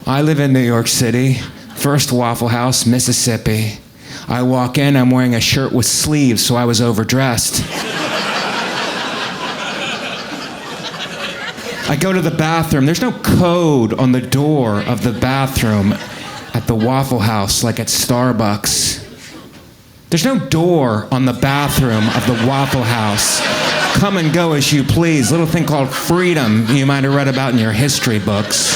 I live in New York City, First Waffle House, Mississippi. I walk in, I'm wearing a shirt with sleeves, so I was overdressed. I go to the bathroom. There's no code on the door of the bathroom at the Waffle House like at Starbucks. There's no door on the bathroom of the Waffle House. Come and go as you please. Little thing called freedom you might have read about in your history books.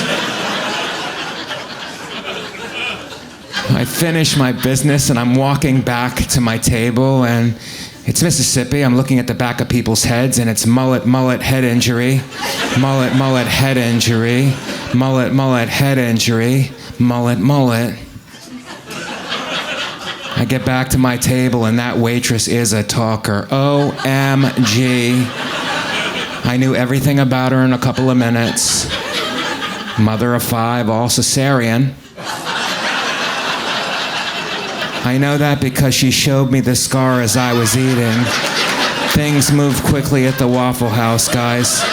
I finish my business and I'm walking back to my table, and it's Mississippi. I'm looking at the back of people's heads, and it's mullet, mullet, head injury. Mullet, mullet, head injury. Mullet, mullet, head injury. Mullet, mullet. I get back to my table, and that waitress is a talker. OMG. I knew everything about her in a couple of minutes. Mother of 5, all cesarean. I know that because she showed me the scar as I was eating. Things move quickly at the Waffle House, guys.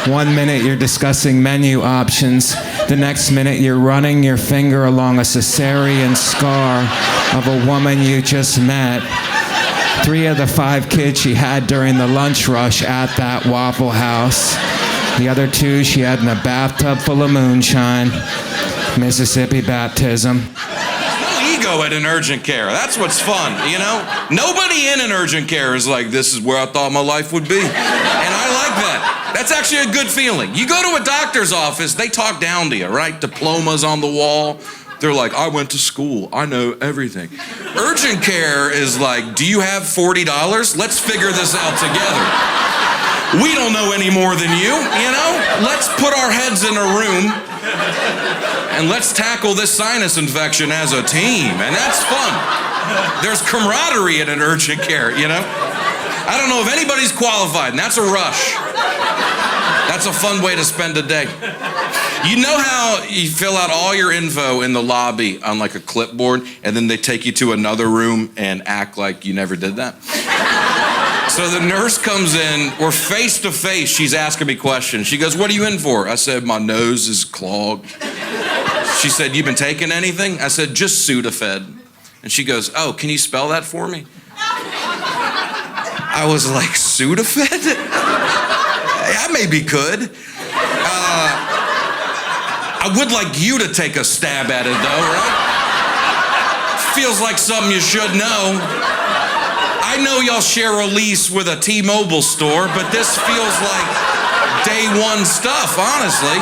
1 minute you're discussing menu options. The next minute you're running your finger along a cesarean scar of a woman you just met. 3 of the 5 kids she had during the lunch rush at that Waffle House. The other 2 she had in a bathtub full of moonshine. Mississippi baptism. At an urgent care. That's what's fun, you know? Nobody in an urgent care is like, this is where I thought my life would be. And I like that. That's actually a good feeling. You go to a doctor's office, they talk down to you, right? Diplomas on the wall. They're like, I went to school. I know everything. Urgent care is like, do you have $40? Let's figure this out together. We don't know any more than you know? Let's put our heads in a room and let's tackle this sinus infection as a team, and that's fun. There's camaraderie in an urgent care, you know? I don't know if anybody's qualified, and that's a rush. That's a fun way to spend a day. You know how you fill out all your info in the lobby on like a clipboard, and then they take you to another room and act like you never did that? So the nurse comes in, we're face to face, she's asking me questions. She goes, what are you in for? I said, my nose is clogged. She said, you been taking anything? I said, just Sudafed. And she goes, oh, can you spell that for me? I was like, Sudafed? I maybe could. I would like you to take a stab at it though, right? Feels like something you should know. I know y'all share a lease with a T-Mobile store, but this feels like day one stuff, honestly.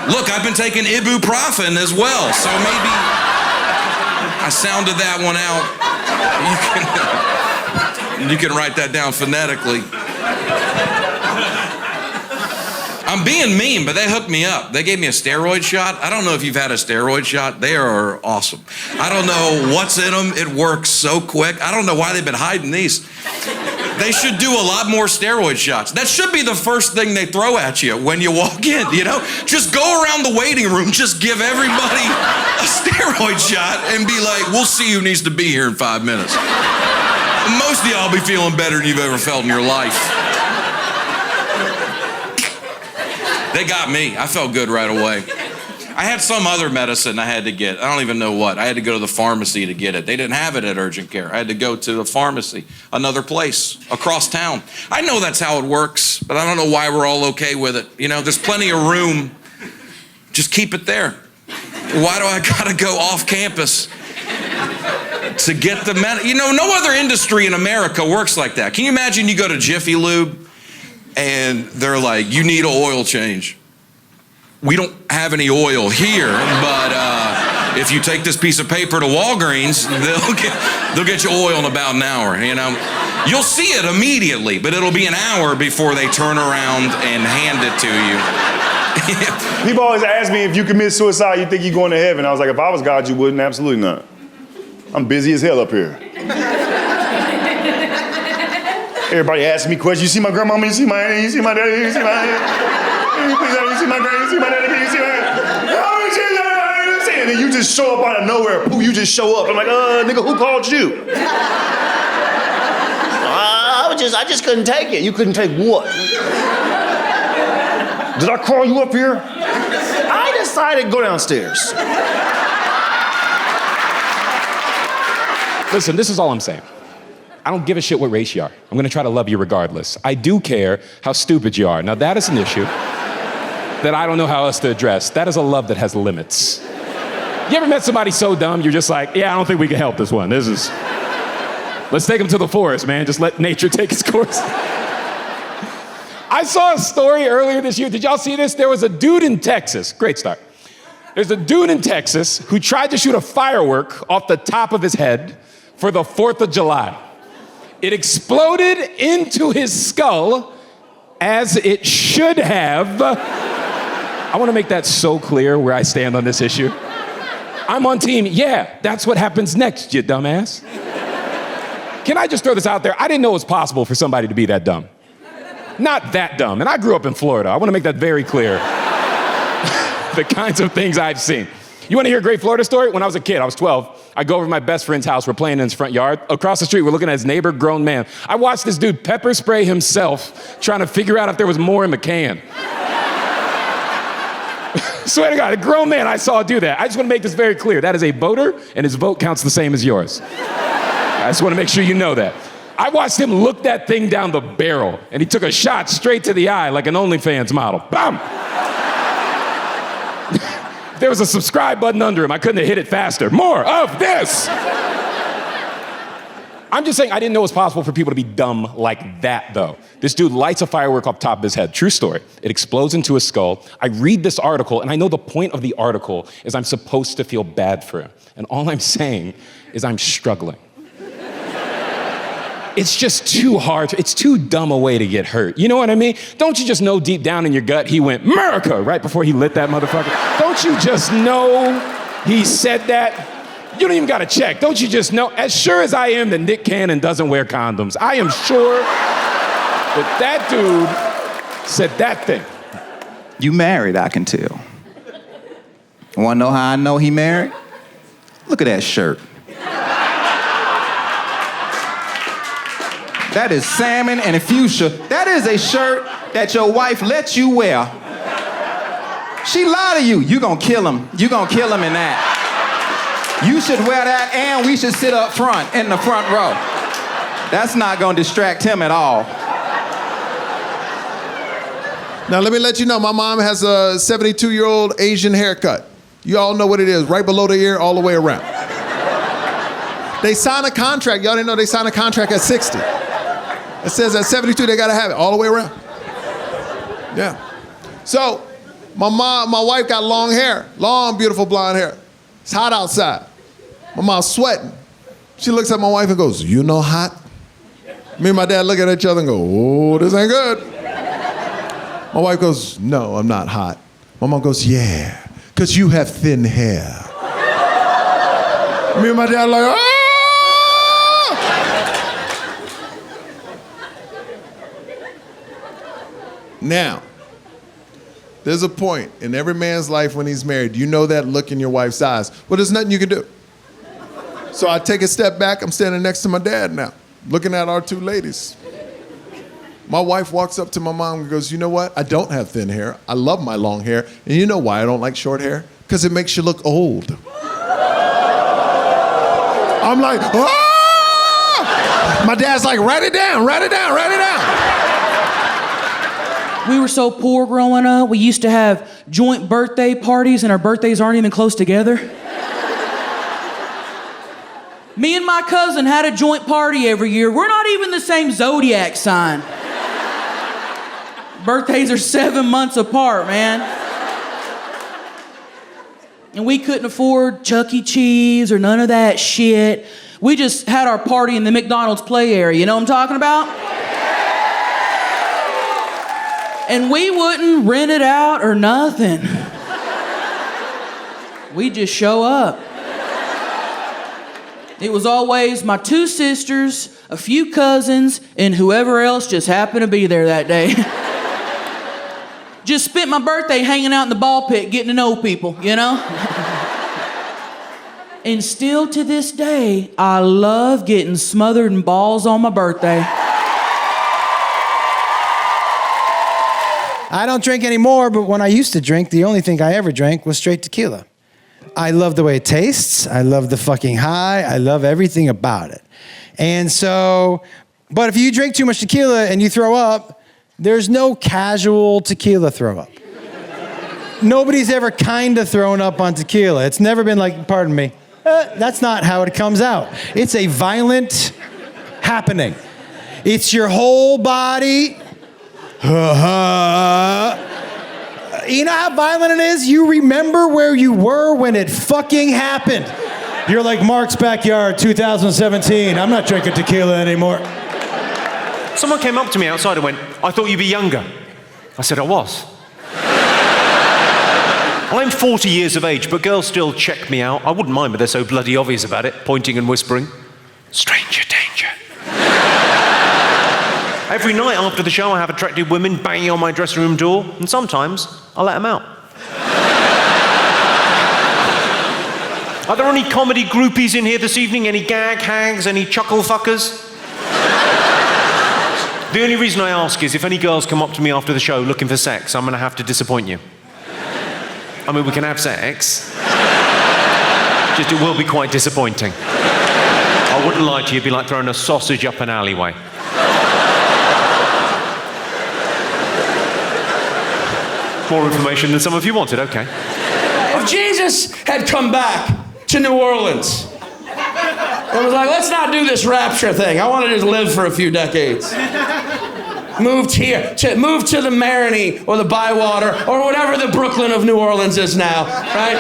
Look, I've been taking ibuprofen as well, so maybe I sounded that one out. You can write that down phonetically. I'm being mean, but they hooked me up. They gave me a steroid shot. I don't know if you've had a steroid shot. They are awesome. I don't know what's in them. It works so quick. I don't know why they've been hiding these. They should do a lot more steroid shots. That should be the first thing they throw at you when you walk in, you know? Just go around the waiting room, just give everybody a steroid shot and be like, we'll see who needs to be here in 5 minutes. Most of y'all be feeling better than you've ever felt in your life. They got me. I felt good right away. I had some other medicine I had to get. I don't even know what. I had to go to the pharmacy to get it. They didn't have it at urgent care. I had to go to the pharmacy, another place, across town. I know that's how it works, but I don't know why we're all okay with it. You know, there's plenty of room. Just keep it there. Why do I gotta go off campus to get the medicine? You know, no other industry in America works like that. Can you imagine you go to Jiffy Lube and they're like, you need an oil change. We don't have any oil here, but if you take this piece of paper to Walgreens, they'll get you oil in about an hour, you know? You'll see it immediately, but it'll be an hour before they turn around and hand it to you. People always ask me, if you commit suicide, you think you're going to heaven? I was like, if I was God, you wouldn't. Absolutely not. I'm busy as hell up here. Everybody asks me questions. You see my grandmama? You see my daddy? You see my... You see my granny? You see my daddy? You see my... And then you just show up out of nowhere. Pooh, you just show up. I'm like, nigga, who called you? I just couldn't take it. You couldn't take what? Did I call you up here? I excited, go downstairs. Listen, this is all I'm saying. I don't give a shit what race you are. I'm gonna try to love you regardless. I do care how stupid you are. Now that is an issue that I don't know how else to address. That is a love that has limits. You ever met somebody so dumb, you're just like, yeah, I don't think we can help this one. Let's take him to the forest, man. Just let nature take its course. I saw a story earlier this year. Did y'all see this? There was a dude in Texas. Great start. There's a dude in Texas who tried to shoot a firework off the top of his head for the 4th of July. It exploded into his skull, as it should have. I want to make that so clear where I stand on this issue. I'm on team, yeah, that's what happens next, you dumbass. Can I just throw this out there? I didn't know it was possible for somebody to be that dumb. Not that dumb. And I grew up in Florida. I want to make that very clear. The kinds of things I've seen. You want to hear a great Florida story? When I was a kid, I was 12, I go over to my best friend's house. We're playing in his front yard. Across the street, we're looking at his neighbor, grown man. I watched this dude pepper spray himself, trying to figure out if there was more in the can. Swear to God, a grown man I saw do that. I just want to make this very clear. That is a voter, and his vote counts the same as yours. I just want to make sure you know that. I watched him look that thing down the barrel, and he took a shot straight to the eye like an OnlyFans model. Bam! There was a subscribe button under him. I couldn't have hit it faster. More of this! I'm just saying I didn't know it was possible for people to be dumb like that, though. This dude lights a firework off the top of his head. True story. It explodes into his skull. I read this article, and I know the point of the article is I'm supposed to feel bad for him. And all I'm saying is I'm struggling. It's just too hard. It's too dumb a way to get hurt. You know what I mean? Don't you just know deep down in your gut he went, America, right before he lit that motherfucker? Don't you just know he said that? You don't even gotta check. Don't you just know? As sure as I am that Nick Cannon doesn't wear condoms, I am sure that dude said that thing. You married, I can tell. Wanna know how I know he married? Look at that shirt. That is salmon and fuchsia. That is a shirt that your wife let you wear. She lied to you. You gonna kill him. You gonna kill him in that. You should wear that, and we should sit up front in the front row. That's not gonna distract him at all. Now let me let you know, my mom has a 72-year-old Asian haircut. You all know what it is, right below the ear, all the way around. They sign a contract. Y'all didn't know they signed a contract at 60. It says at 72 they gotta have it all the way around. Yeah. So my wife got long hair, long, beautiful blonde hair. It's hot outside. My mom's sweating. She looks at my wife and goes, you know hot? Me and my dad look at each other and go, oh, this ain't good. My wife goes, no, I'm not hot. My mom goes, yeah, because you have thin hair. Me and my dad like, oh! Now, there's a point in every man's life when he's married. You know that look in your wife's eyes. Well, there's nothing you can do. So I take a step back. I'm standing next to my dad now, looking at our two ladies. My wife walks up to my mom and goes, you know what? I don't have thin hair. I love my long hair. And you know why I don't like short hair? Because it makes you look old. I'm like, ah! My dad's like, write it down, write it down, write it down. We were so poor growing up, we used to have joint birthday parties and our birthdays aren't even close together. Me and my cousin had a joint party every year. We're not even the same zodiac sign. Birthdays are 7 months apart, man. And we couldn't afford Chuck E. Cheese or none of that shit. We just had our party in the McDonald's play area, you know what I'm talking about? And we wouldn't rent it out or nothing. We'd just show up. It was always my two sisters, a few cousins, and whoever else just happened to be there that day. Just spent my birthday hanging out in the ball pit, getting to know people, you know? And still to this day, I love getting smothered in balls on my birthday. I don't drink anymore, but when I used to drink, the only thing I ever drank was straight tequila. I love the way it tastes. I love the fucking high. I love everything about it. And so, but if you drink too much tequila and you throw up, there's no casual tequila throw up. Nobody's ever kind of thrown up on tequila. It's never been like, pardon me, that's not how it comes out. It's a violent happening. It's your whole body. You know how violent it is? You remember where you were when it fucking happened. You're like Mark's backyard, 2017. I'm not drinking tequila anymore. Someone came up to me outside and went, I thought you'd be younger. I said I was. I'm 40 years of age, but girls still check me out. I wouldn't mind, but they're so bloody obvious about it, pointing and whispering. Stranger danger. Every night after the show, I have attractive women banging on my dressing room door, and sometimes I let them out. Are there any comedy groupies in here this evening? Any gag hags? Any chuckle fuckers? The only reason I ask is if any girls come up to me after the show looking for sex, I'm going to have to disappoint you. I mean, we can have sex. Just it will be quite disappointing. I wouldn't lie to you, it'd be like throwing a sausage up an alleyway. More information than some of you wanted, okay. If Jesus had come back to New Orleans and was like, let's not do this rapture thing. I want to just live for a few decades. Moved to the Marigny or the Bywater or whatever the Brooklyn of New Orleans is now, right?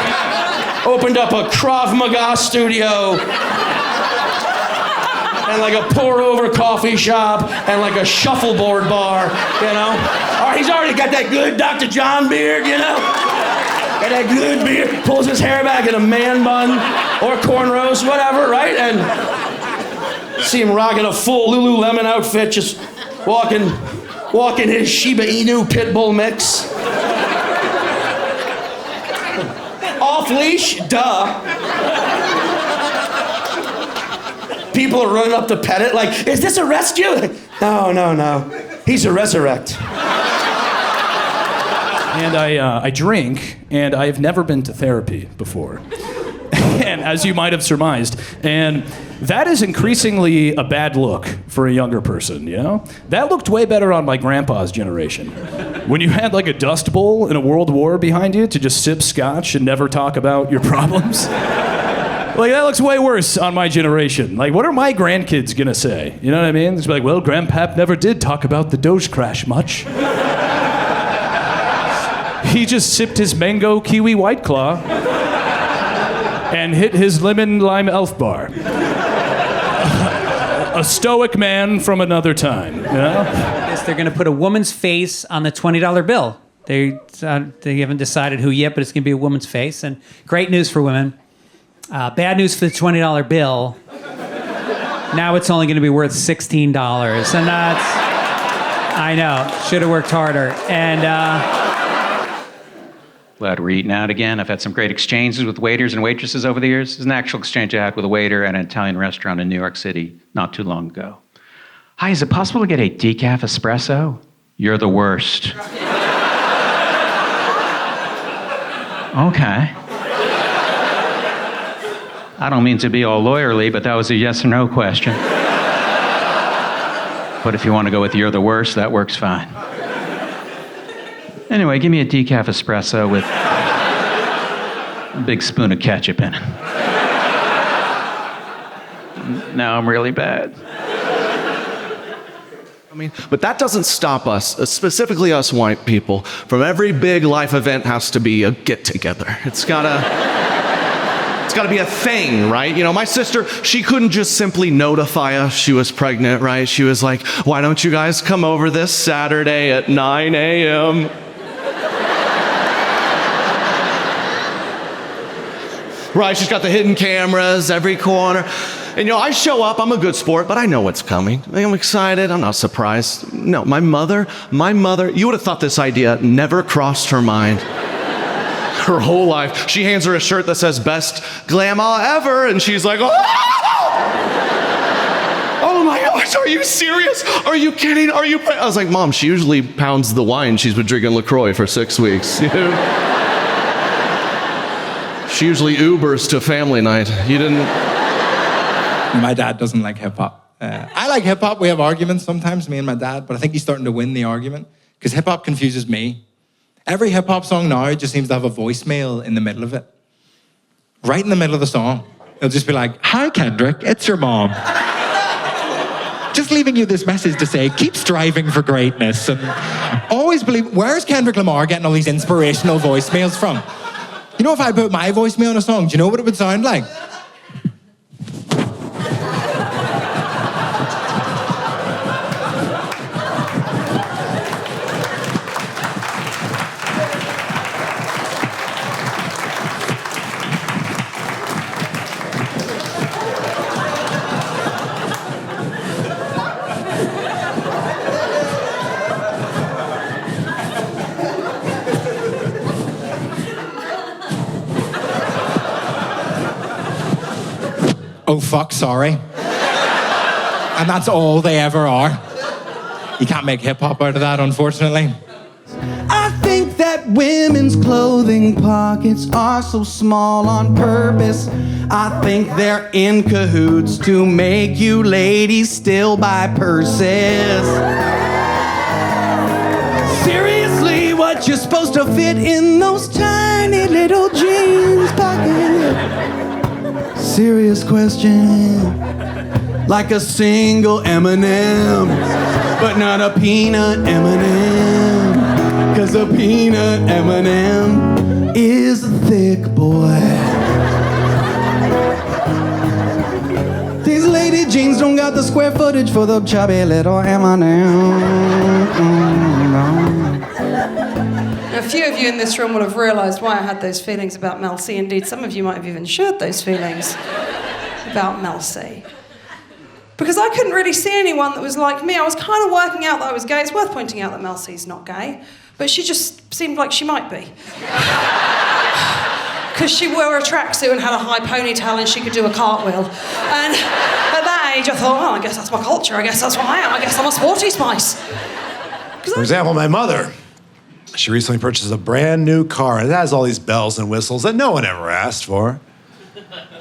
Opened up a Krav Maga studio and like a pour-over coffee shop and like a shuffleboard bar, you know? Or he's already got that good Dr. John beard, you know? Got that good beard, pulls his hair back in a man bun or cornrows, whatever, right? And see him rocking a full Lululemon outfit, just walking his Shiba Inu pit bull mix. Off leash, duh. People are running up to pet it like, is this a rescue? Like, no. He's a resurrect. And I drink, and I've never been to therapy before. And as you might have surmised, and that is increasingly a bad look for a younger person, you know? That looked way better on my grandpa's generation. When you had like a Dust Bowl in a world war behind you to just sip scotch and never talk about your problems. Like, that looks way worse on my generation. Like, what are my grandkids gonna say? You know what I mean? It's like, well, Grandpap never did talk about the Doge crash much. He just sipped his mango kiwi White Claw and hit his lemon lime elf bar. A stoic man from another time, you know? I guess they're going to put a woman's face on the $20 bill. They haven't decided who yet, but it's going to be a woman's face. And great news for women. Bad news for the $20 bill. Now it's only going to be worth $16. And that's, I know, should have worked harder. And Glad we're eating out again. I've had some great exchanges with waiters and waitresses over the years. There's an actual exchange I had with a waiter at an Italian restaurant in New York City not too long ago. Hi, is it possible to get a decaf espresso? You're the worst. Okay. I don't mean to be all lawyerly, but that was a yes or no question. But if you want to go with you're the worst, that works fine. Anyway, give me a decaf espresso with a big spoon of ketchup in it. Now I'm really bad. I mean, but that doesn't stop us, specifically us white people, from every big life event has to be a get-together. It's gotta be a thing, right? You know, my sister, she couldn't just simply notify us she was pregnant, right? She was like, why don't you guys come over this Saturday at 9 a.m.? Right, she's got the hidden cameras every corner. And you know, I show up, I'm a good sport, but I know what's coming. I'm excited, I'm not surprised. No, my mother, you would have thought this idea never crossed her mind. Her whole life. She hands her a shirt that says best grandma ever, and she's like, oh my God. What? Are you serious? Are you kidding? Are you? I was like, Mom, she usually pounds the wine. She's been drinking LaCroix for 6 weeks. You know? She usually Ubers to family night. You didn't. My dad doesn't like hip hop. I like hip hop. We have arguments sometimes, me and my dad, but I think he's starting to win the argument because hip hop confuses me. Every hip hop song now just seems to have a voicemail in the middle of it. Right in the middle of the song. It'll just be like, "Hi Kendrick, it's your mom. Just leaving you this message to say, keep striving for greatness and always believe." Where's Kendrick Lamar getting all these inspirational voicemails from? You know, if I put my voicemail on a song, do you know what it would sound like? "Oh fuck, sorry." And that's all they ever are. You can't make hip hop out of that, unfortunately. I think that women's clothing pockets are so small on purpose. I think they're in cahoots to make you ladies still buy purses. Seriously, what you're supposed to fit in those tiny little jeans pockets? Serious question. Like a single M&M, but not a peanut M&M. 'Cause a peanut M&M is a thick boy. These lady jeans don't got the square footage for the chubby little M&M. A few of you in this room will have realised why I had those feelings about Mel C. Indeed, some of you might have even shared those feelings about Mel C. Because I couldn't really see anyone that was like me. I was kind of working out that I was gay. It's worth pointing out that Mel C's not gay, but she just seemed like she might be. Because she wore a tracksuit and had a high ponytail and she could do a cartwheel. And at that age, I thought, oh, I guess that's my culture. I guess that's what I am. I guess I'm a sporty spice. For example, my mother. She recently purchased a brand new car and it has all these bells and whistles that no one ever asked for.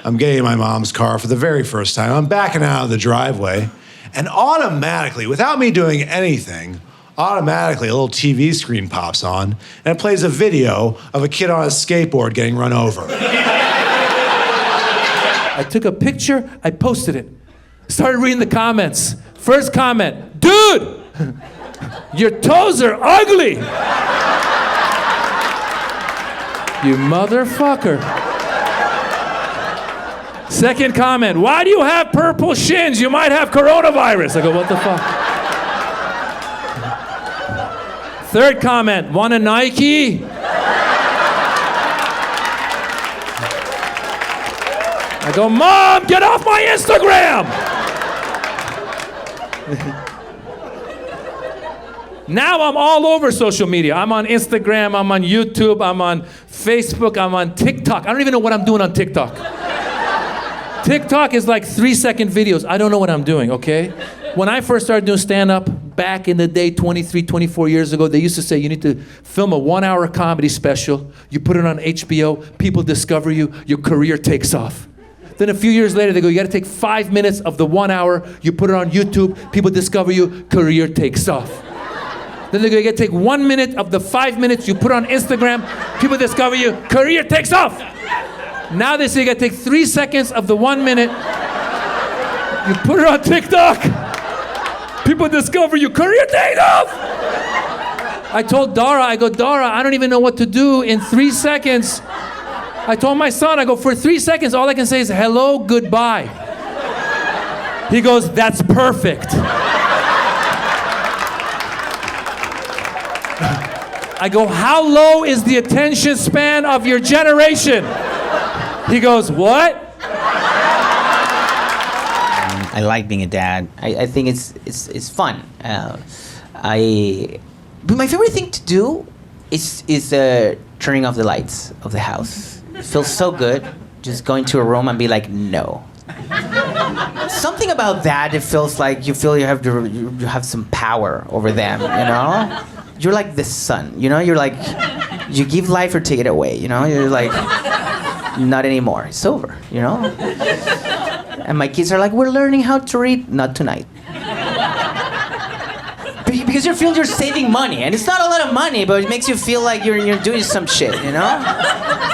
I'm getting my mom's car for the very first time. I'm backing out of the driveway and automatically, without me doing anything, automatically a little TV screen pops on and it plays a video of a kid on a skateboard getting run over. I took a picture, I posted it. Started reading the comments. First comment, "Dude, your toes are ugly." You motherfucker. Second comment, "Why do you have purple shins? You might have coronavirus." I go, what the fuck? Third comment, "Want a Nike?" I go, "Mom, get off my Instagram!" Now I'm all over social media. I'm on Instagram, I'm on YouTube, I'm on Facebook, I'm on TikTok. I don't even know what I'm doing on TikTok. TikTok is like 3-second videos. I don't know what I'm doing, okay? When I first started doing stand-up back in the day, 23, 24 years ago, they used to say you need to film a 1-hour comedy special, you put it on HBO, people discover you, your career takes off. Then a few years later, they go, you gotta take 5 minutes of the 1 hour, you put it on YouTube, people discover you, career takes off. Then they go, you gotta take 1 minute of the 5 minutes, you put it on Instagram, people discover you, career takes off. Now they say you gotta take 3 seconds of the 1 minute, you put it on TikTok, people discover you, career takes off. I told Dara, I go, Dara, I don't even know what to do in 3 seconds. I told my son, I go, for 3 seconds, all I can say is hello, goodbye. He goes, that's perfect. I go, how low is the attention span of your generation? He goes, what? I like being a dad. I think it's fun. But my favorite thing to do is turning off the lights of the house. It feels so good, just going to a room and be like, no. something about that, it feels like you feel you have some power over them, you know? You're like the sun, you know? You're like, you give life or take it away, you know? You're like, not anymore, it's over, you know? And my kids are like, we're learning how to read, not tonight. Because you feel you're saving money, and it's not a lot of money, but it makes you feel like you're doing some shit, you know?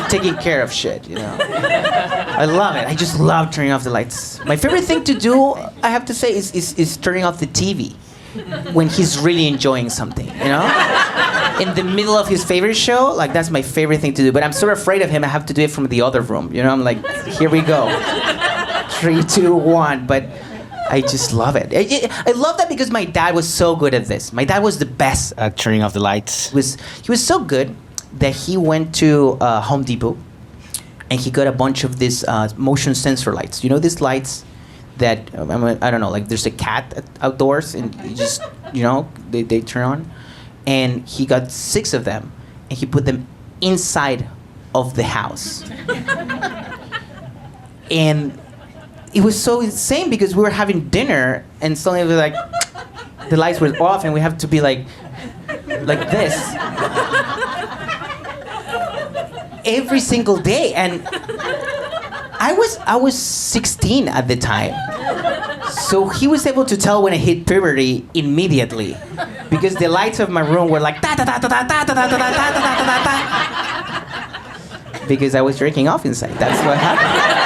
Taking care of shit, you know? I love it. I just love turning off the lights. My favorite thing to do, I have to say, is turning off the TV when he's really enjoying something, you know? In the middle of his favorite show, like that's my favorite thing to do. But I'm so afraid of him, I have to do it from the other room, you know? I'm like, here we go. 3, 2, 1, but I just love it. I love that because my dad was so good at this. My dad was the best at turning off the lights. He was so good that he went to Home Depot and he got a bunch of these motion sensor lights. You know these lights that, I don't know, like there's a cat outdoors and you just, you know, they turn on. And he got 6 of them and he put them inside of the house. And it was so insane because we were having dinner and suddenly it was like, the lights were off and we have to be like this. Every single day. And I was 16 at the time. So he was able to tell when I hit puberty immediately. Because the lights of my room were like, because I was jerking off inside. That's what happened.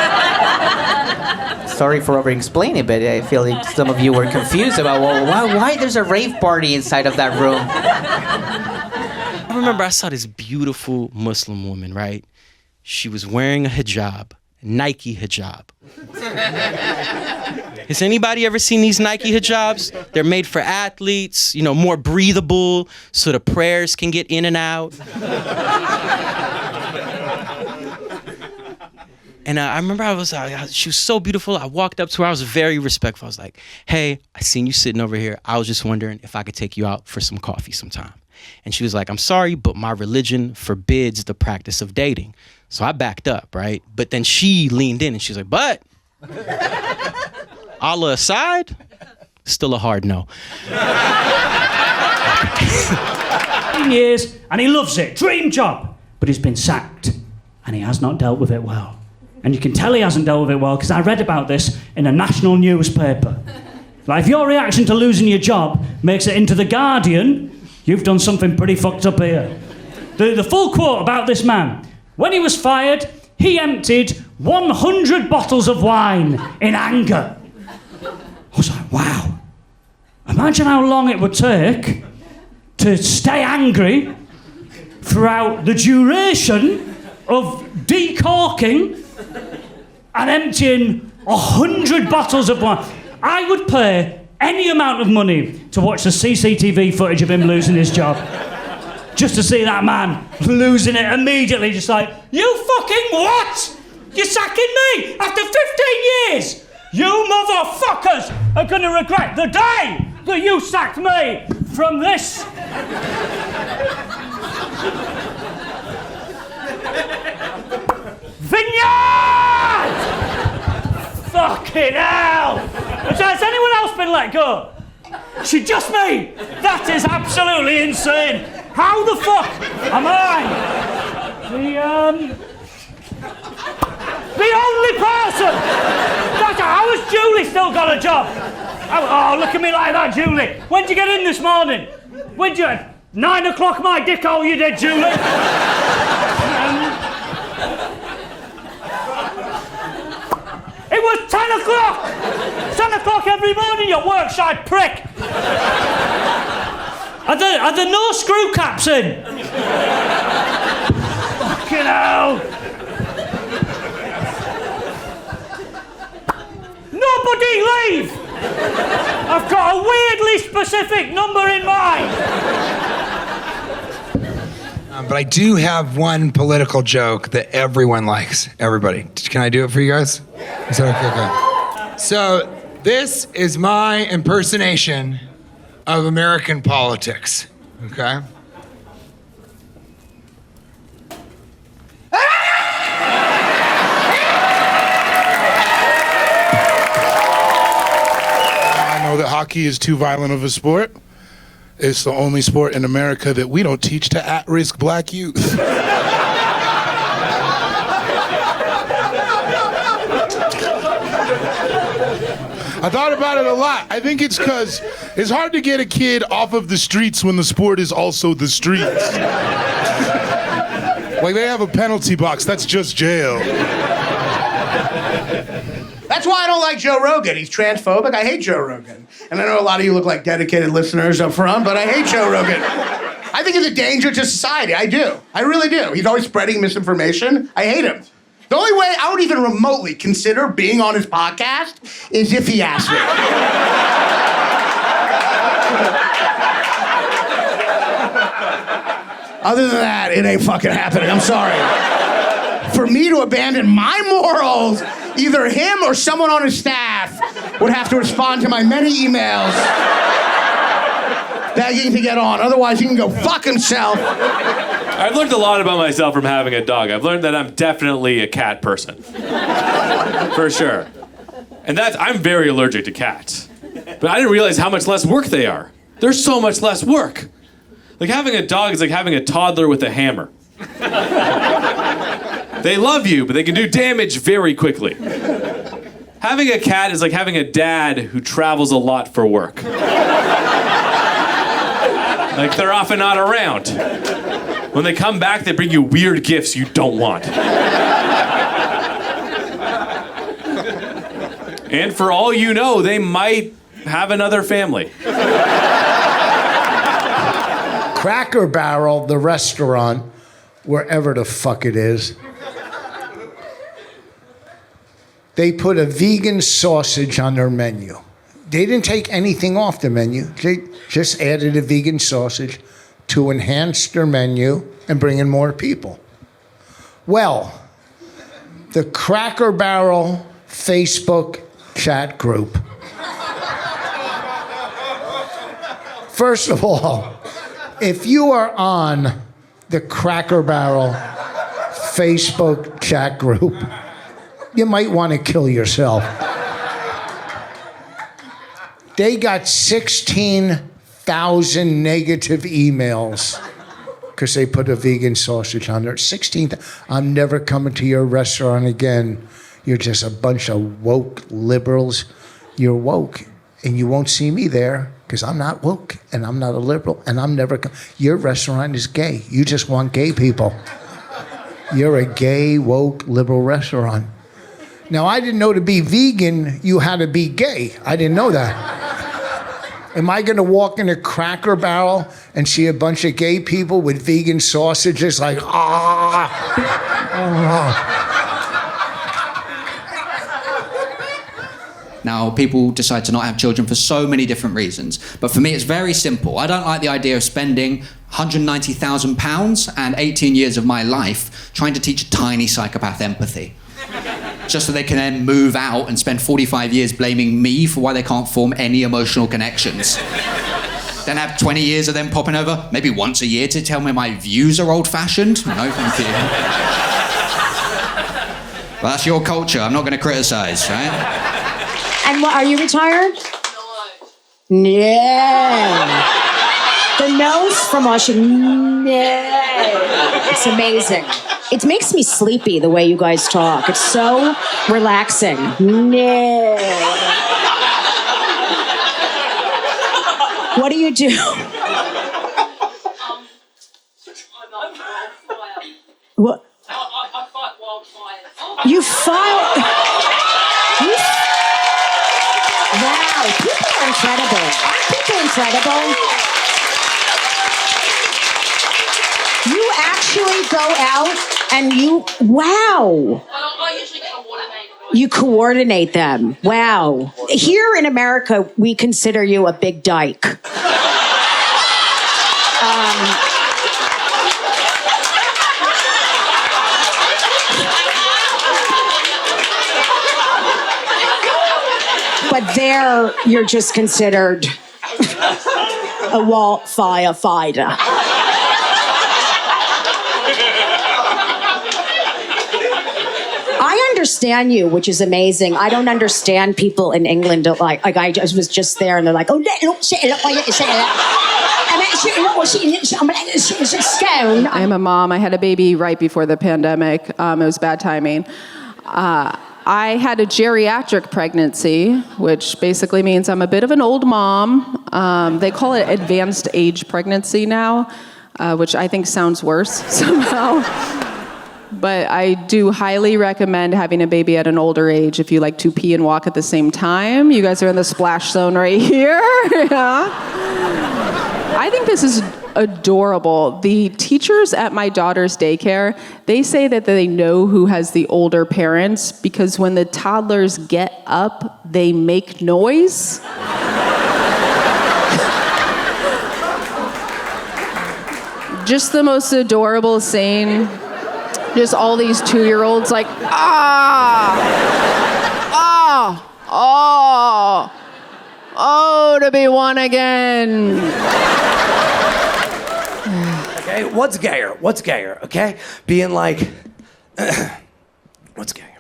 Sorry for over-explaining, but I feel like some of you were confused about why there's a rave party inside of that room. I remember I saw this beautiful Muslim woman, right? She was wearing a hijab, Nike hijab. Has anybody ever seen these Nike hijabs? They're made for athletes, you know, more breathable, so the prayers can get in and out. And I remember she was so beautiful. I walked up to her. I was very respectful. I was like, hey, I seen you sitting over here. I was just wondering if I could take you out for some coffee sometime. And she was like, I'm sorry, but my religion forbids the practice of dating. So I backed up, right? But then she leaned in and she was like, but Allah aside, still a hard no. Years, and he loves it. Dream job. But he's been sacked, and he has not dealt with it well. And you can tell he hasn't dealt with it well because I read about this in a national newspaper. Like, if your reaction to losing your job makes it into The Guardian, you've done something pretty fucked up here. The full quote about this man: when he was fired, he emptied 100 bottles of wine in anger. I was like, wow. Imagine how long it would take to stay angry throughout the duration of decorking and emptying 100 bottles of wine. I would pay any amount of money to watch the CCTV footage of him losing his job. Just to see that man losing it immediately, just like, you fucking what? You're sacking me after 15 years? You motherfuckers are gonna regret the day that you sacked me from this. Vineyard! Fucking hell! Has anyone else been let go? She just me? That is absolutely insane. How the fuck am I the only person? How has Julie still got a job? Oh, look at me like that, Julie. When'd you get in this morning? 9 o'clock my dick hole you did, Julie. It was 10 o'clock! 10 o'clock every morning, you workside prick! Are there no screw caps in? Fucking hell! Nobody leave! I've got a weirdly specific number in mind! But I do have one political joke that everyone likes. Everybody. Can I do it for you guys? Is that okay? So this is my impersonation of American politics, okay? hockey is too violent of a sport. It's the only sport in America that we don't teach to at-risk black youth. I thought about it a lot. I think it's because it's hard to get a kid off of the streets when the sport is also the streets. Like, they have a penalty box. That's just jail. That's why I don't like Joe Rogan. He's transphobic. I hate Joe Rogan. And I know a lot of you look like dedicated listeners up front, but I hate Joe Rogan. I think he's a danger to society. I do. I really do. He's always spreading misinformation. I hate him. The only way I would even remotely consider being on his podcast is if he asked me. Other than that, it ain't fucking happening. I'm sorry. For me to abandon my morals, either him or someone on his staff would have to respond to my many emails begging to get on. Otherwise, he can go fuck himself. I've learned a lot about myself from having a dog. I've learned that I'm definitely a cat person. For sure. And I'm very allergic to cats. But I didn't realize how much less work they are. They're so much less work. Like, having a dog is like having a toddler with a hammer. They love you, but they can do damage very quickly. Having a cat is like having a dad who travels a lot for work. Like, they're often not around. When they come back, they bring you weird gifts you don't want. And for all you know, they might have another family. Cracker Barrel, the restaurant, wherever the fuck it is, they put a vegan sausage on their menu. They didn't take anything off the menu. They just added a vegan sausage to enhance their menu and bring in more people. Well, the Cracker Barrel Facebook chat group. First of all, if you are on the Cracker Barrel Facebook chat group, you might want to kill yourself. They got 16,000 negative emails because they put a vegan sausage on there. 16,000. I'm never coming to your restaurant again. You're just a bunch of woke liberals. You're woke, and you won't see me there because I'm not woke, and I'm not a liberal, and I'm never... Your restaurant is gay. You just want gay people. You're a gay, woke, liberal restaurant. Now, I didn't know to be vegan, you had to be gay. I didn't know that. Am I going to walk in a Cracker Barrel and see a bunch of gay people with vegan sausages like, Now, people decide to not have children for so many different reasons. But for me, it's very simple. I don't like the idea of spending £190,000 and 18 years of my life trying to teach a tiny psychopath empathy. Just so they can then move out and spend 45 years blaming me for why they can't form any emotional connections. Then have 20 years of them popping over, maybe once a year, to tell me my views are old-fashioned. No, thank you. Well, that's your culture. I'm not going to criticize, right? And what, are you retired? No. The nose from Washington. No. It's amazing. It makes me sleepy the way you guys talk. It's so relaxing. No. What do you do? What? I fight wildfires. You fight? Wow, people are incredible. Aren't people incredible? You actually go out and wow. I usually coordinate. You coordinate them. Wow. Here in America, we consider you a big dyke. But there, you're just considered a wildfire fighter. I understand you, which is amazing. I don't understand people in England like I just was just there and they're like, oh, I am a mom. I had a baby right before the pandemic. It was bad timing. I had a geriatric pregnancy, which basically means I'm a bit of an old mom. They call it advanced age pregnancy now, which I think sounds worse somehow. But I do highly recommend having a baby at an older age if you like to pee and walk at the same time. You guys are in the splash zone right here. Yeah. I think this is adorable. The teachers at my daughter's daycare, they say that they know who has the older parents because when the toddlers get up, they make noise. Just the most adorable scene. Just all these 2-year-olds like, oh, to be one again. Okay, what's gayer? What's gayer, okay? Being like, what's gayer?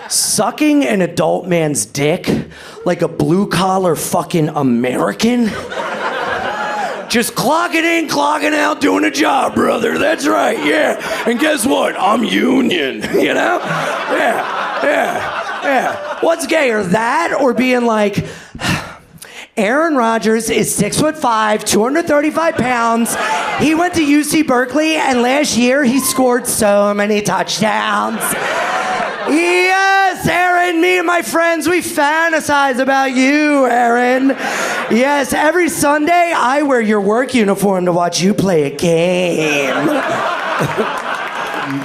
Sucking an adult man's dick like a blue-collar fucking American? Just clocking in, clocking out, doing a job, brother. That's right, yeah. And guess what? I'm union, you know? Yeah. What's gayer, that or being like, Aaron Rodgers is 6'5", 235 pounds. He went to UC Berkeley, and last year he scored so many touchdowns. Yes, Aaron, me and my friends, we fantasize about you, Aaron. Yes, every Sunday I wear your work uniform to watch you play a game.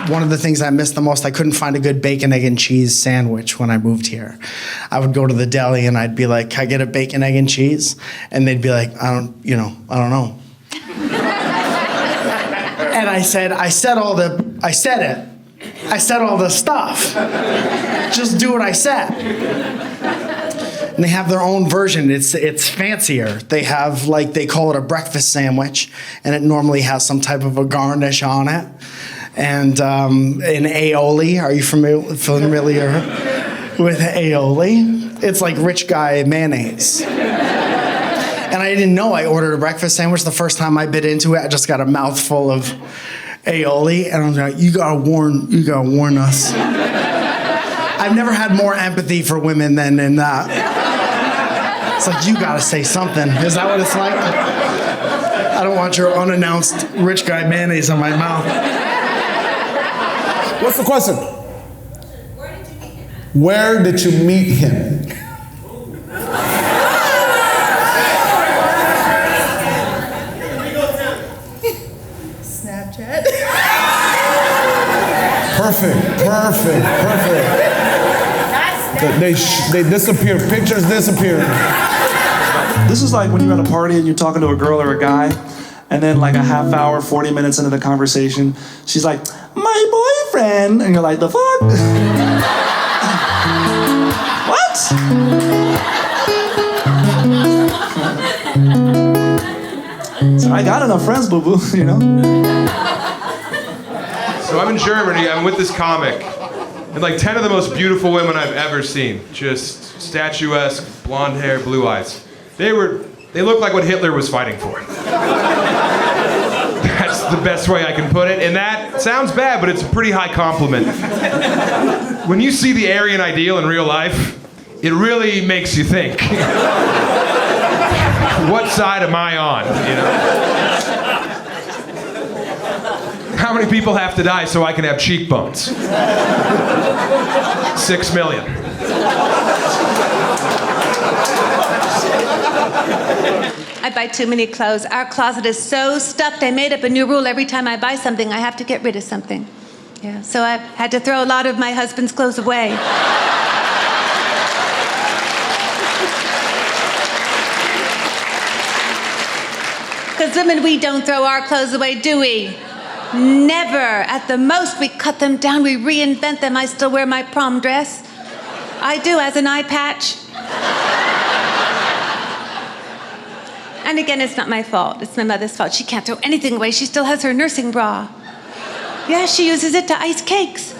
One of the things I missed the most, I couldn't find a good bacon, egg, and cheese sandwich when I moved here. I would go to the deli and I'd be like, can I get a bacon, egg, and cheese? And they'd be like, I don't know. And I said all the stuff. Just do what I said. And they have their own version. It's fancier. They have, they call it a breakfast sandwich, and it normally has some type of a garnish on it. And an aioli. Are you familiar with aioli? It's like rich guy mayonnaise. And I didn't know I ordered a breakfast sandwich. The first time I bit into it, I just got a mouthful of aioli, and I was like, you gotta warn us. I've never had more empathy for women than in that. It's like, you gotta say something. Is that what it's like? I don't want your unannounced rich guy mayonnaise on my mouth. What's the question? Where did you meet him? Snapchat. Perfect. They disappear. Pictures disappear. This is like when you're at a party and you're talking to a girl or a guy, and then like a half hour, 40 minutes into the conversation, she's like, my boyfriend, and you're like, the fuck? What? So I got enough friends, boo-boo, you know? So I'm in Germany, I'm with this comic, and like 10 of the most beautiful women I've ever seen, just statuesque, blonde hair, blue eyes. They looked like what Hitler was fighting for. That's the best way I can put it, and that sounds bad, but it's a pretty high compliment. When you see the Aryan ideal in real life, it really makes you think. What side am I on, you know? How many people have to die so I can have cheekbones? 6 million. I buy too many clothes. Our closet is so stuffed. I made up a new rule. Every time I buy something, I have to get rid of something. Yeah, so I've had to throw a lot of my husband's clothes away. Because women, we don't throw our clothes away, do we? Never. At the most, we cut them down, we reinvent them. I still wear my prom dress. I do, as an eye patch. And again, it's not my fault. It's my mother's fault. She can't throw anything away. She still has her nursing bra. Yeah, she uses it to ice cakes.